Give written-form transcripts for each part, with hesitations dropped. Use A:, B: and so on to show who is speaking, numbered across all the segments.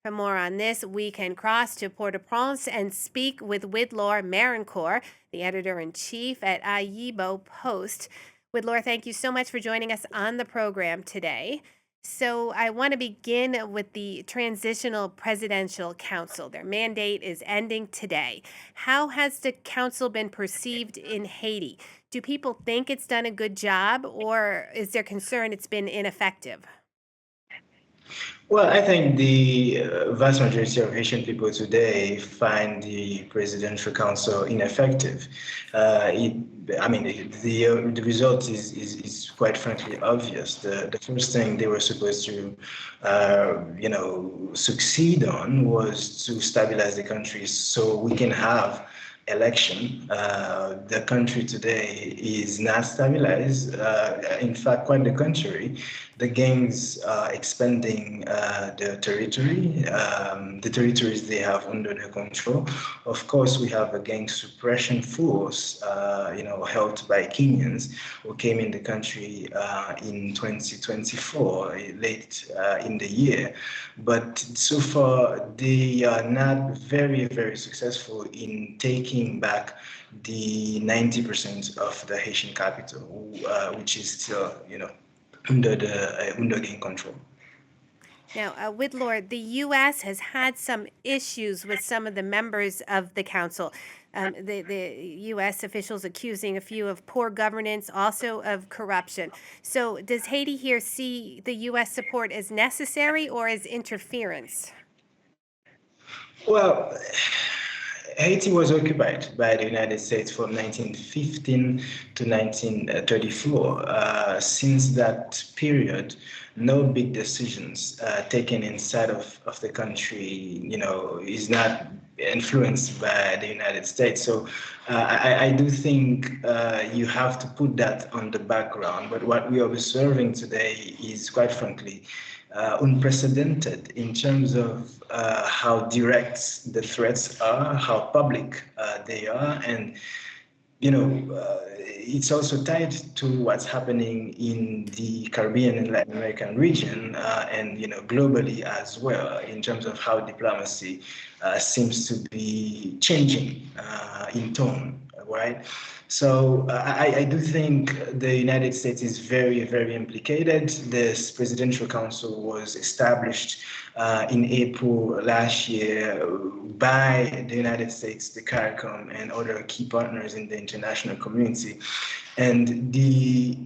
A: For more on this, we can cross to Port-au-Prince and speak with Wildlore Merancourt, the editor-in-chief at AyiboPost. Wildlore, thank you so much for joining us on the program today. So I want to begin with the Transitional Presidential Council. Their mandate is ending today. How has the council been perceived in Haiti? Do people think it's done a good job, or is there concern it's been ineffective?
B: Well, I think the vast majority of Haitian people today find the Presidential Council ineffective. It, I mean, the result is quite frankly obvious. The first thing they were supposed to, succeed on was to stabilize the country so we can have election. The country today is not stabilized. In fact, quite the contrary. The gangs are expanding the territories they have under their control. Of course, we have a gang suppression force, helped by Kenyans who came in the country in 2024, late in the year. But so far, they are not very, very successful in taking back the 90% of the Haitian capital, which is still, under gang control.
A: Now, Wildlore, the U.S. has had some issues with some of the members of the council. The U.S. officials accusing a few of poor governance, also of corruption. So, does Haiti here see the U.S. support as necessary or as interference?
B: Well, Haiti was occupied by the United States from 1915 to 1934. Since that period, no big decisions taken inside of the country, is not influenced by the United States. So I do think you have to put that on the background. But what we are observing today is, quite frankly, unprecedented in terms of how direct the threats are, how public they are, and it's also tied to what's happening in the Caribbean and Latin American region, and globally as well, in terms of how diplomacy seems to be changing in tone, right? So I do think the United States is very, very implicated. This Presidential Council was established in April last year by the United States, the CARICOM, and other key partners in the international community. And the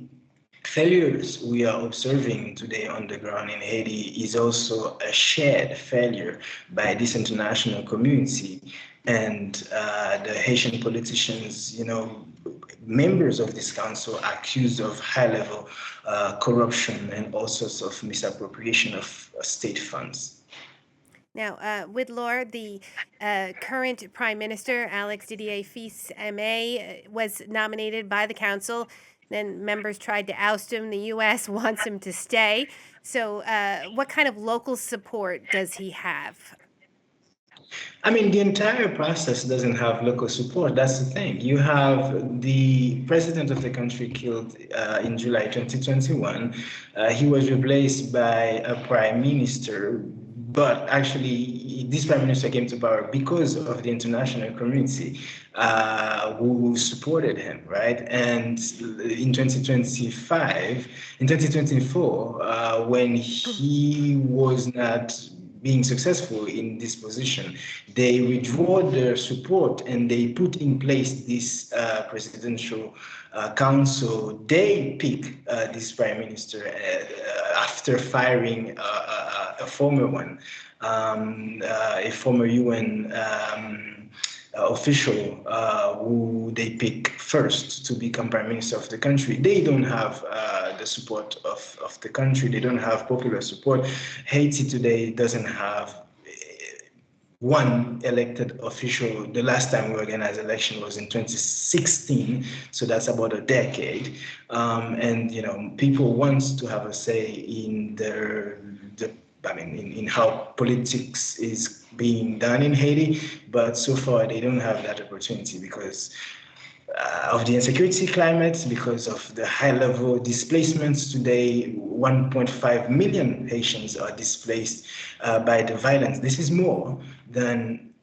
B: failures we are observing today on the ground in Haiti is also a shared failure by this international community. And the Haitian politicians, members of this council accused of high-level corruption and all sorts of misappropriation of state funds.
A: Now, Wildlore, the current Prime Minister, Alex Didier Fils-Aimé, was nominated by the council. Then members tried to oust him. The U.S. wants him to stay. So, what kind of local support does he have?
B: I mean, the entire process doesn't have local support. That's the thing. You have the president of the country killed in July 2021. He was replaced by a prime minister, but actually, this prime minister came to power because of the international community who supported him, right? And in 2025, in 2024, when he was not being successful in this position, they withdraw their support and they put in place this presidential council. They pick this prime minister after firing a former one, a former UN official who they pick first to become prime minister of the country. They don't have the support of the country. They don't have popular support. Haiti today doesn't have one elected official. The last time we organized election was in 2016, so that's about a decade. And people want to have a say in in how politics is being done in Haiti, but so far they don't have that opportunity because of the insecurity climate, because of the high level displacements. Today, 1.5 million Haitians are displaced by the violence. This is more than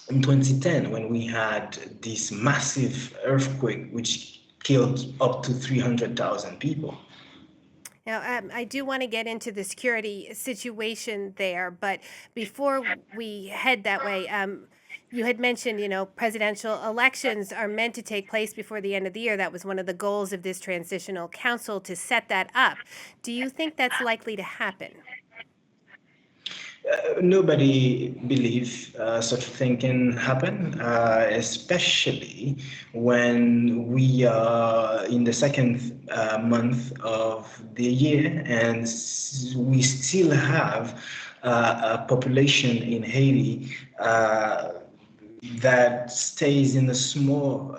B: in 2010 when we had this massive earthquake which killed up to 300,000 people.
A: Now, I do want to get into the security situation there, but before we head that way, you had mentioned, presidential elections are meant to take place before the end of the year. That was one of the goals of this transitional council to set that up. Do you think that's likely to happen?
B: Nobody believes such a thing can happen, especially when we are in the second month of the year and we still have a population in Haiti that stays in a small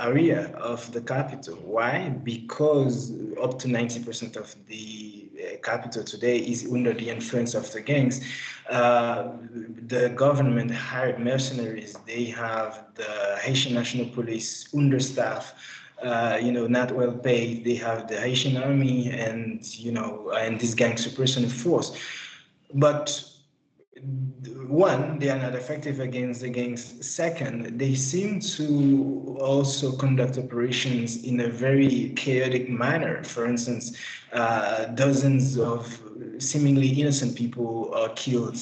B: area of the capital. Why? Because up to 90% of the capital today is under the influence of the gangs. The government hired mercenaries. They have the Haitian National Police understaffed, not well paid. They have the Haitian army and this gang suppression force. But one, they are not effective against the gangs. Second, they seem to also conduct operations in a very chaotic manner. For instance, dozens of seemingly innocent people are killed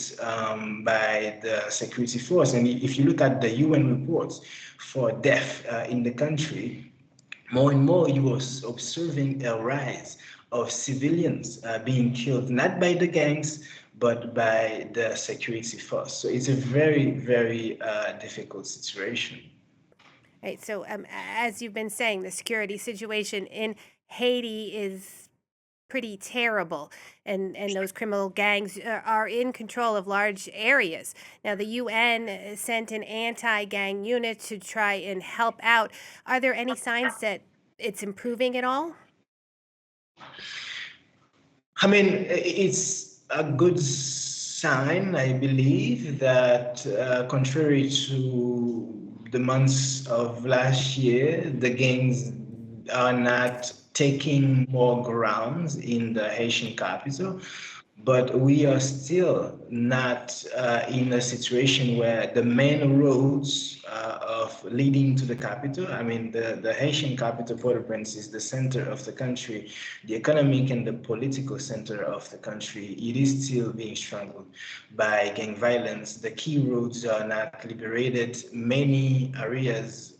B: by the security force. And if you look at the UN reports for death in the country, more and more you are observing a rise of civilians being killed, not by the gangs, but by the security force. So it's a very, very difficult situation.
A: Right. So, as you've been saying, the security situation in Haiti is pretty terrible, and those criminal gangs are in control of large areas. Now, the UN sent an anti-gang unit to try and help out. Are there any signs that it's improving at all?
B: I mean, it's a good sign, I believe, that contrary to the months of last year, the gangs are not taking more grounds in the Haitian capital. But we are still not in a situation where the main roads of leading to the capital, I mean, the Haitian capital, Port-au-Prince, is the center of the country, the economic and the political center of the country. It is still being strangled by gang violence. The key roads are not liberated. Many areas,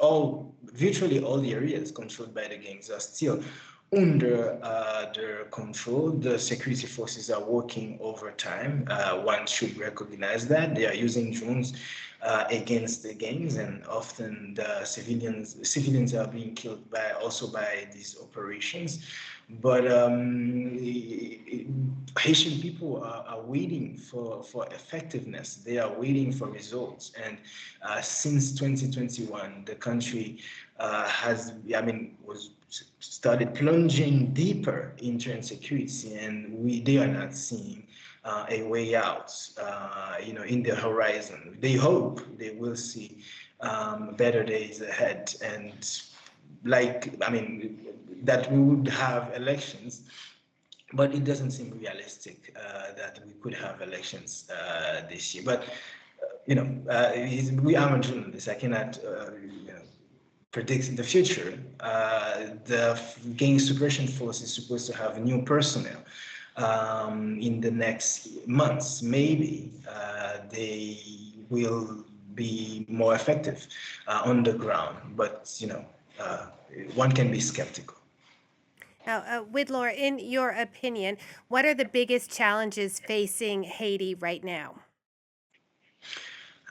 B: virtually all the areas controlled by the gangs are still under their control. The security forces are working overtime. One should recognize that. They are using drones against the gangs, and often the civilians are being killed by these operations. But Haitian people are waiting for effectiveness. They are waiting for results. And since 2021, the country was started plunging deeper into insecurity, and they are not seeing a way out, in the horizon. They hope they will see better days ahead, and that we would have elections, but it doesn't seem realistic that we could have elections this year. But we are journalists. I cannot predict the future. The gang suppression force is supposed to have new personnel in the next months. Maybe they will be more effective on the ground, but one can be skeptical.
A: Now, Wildlore, in your opinion, what are the biggest challenges facing Haiti right now?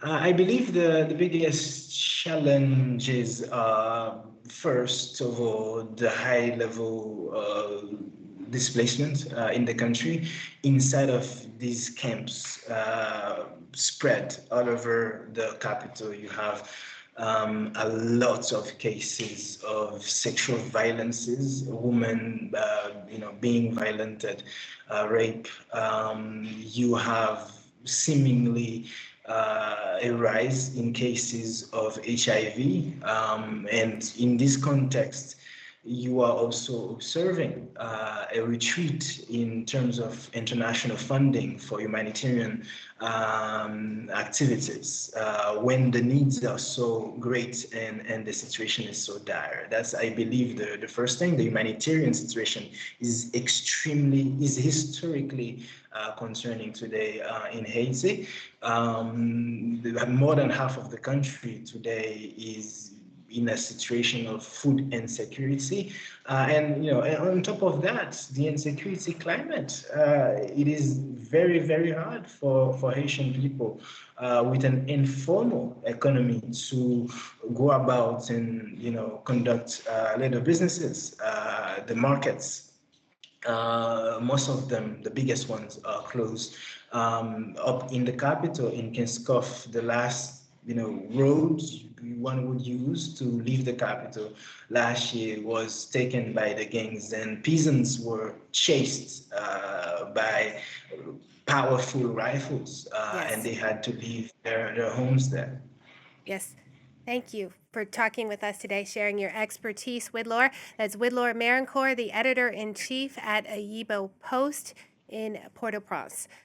B: I believe the biggest challenges are, first of all, the high level displacement in the country. Inside of these camps spread all over the capital, you have a lot of cases of sexual violences, women, being violated, rape. You have seemingly a rise in cases of HIV. And in this context, you are also observing a retreat in terms of international funding for humanitarian activities when the needs are so great and the situation is so dire. That's, I believe, the first thing. The humanitarian situation is historically concerning today in Haiti. More than half of the country today is in a situation of food insecurity, and on top of that, the insecurity climate. It is very, very hard for Haitian people with an informal economy to go about and conduct little businesses. The markets, most of them, the biggest ones, are closed. Up in the capital, in Kinskov, the last roads one would use to leave the capital last year was taken by the gangs, and peasants were chased by powerful rifles, and
A: Yes.
B: they had to leave their homes there.
A: Yes. Thank you for talking with us today, sharing your expertise, Wildlore. That's Wildlore Merancourt, the editor in chief at AyiboPost in Port-au-Prince.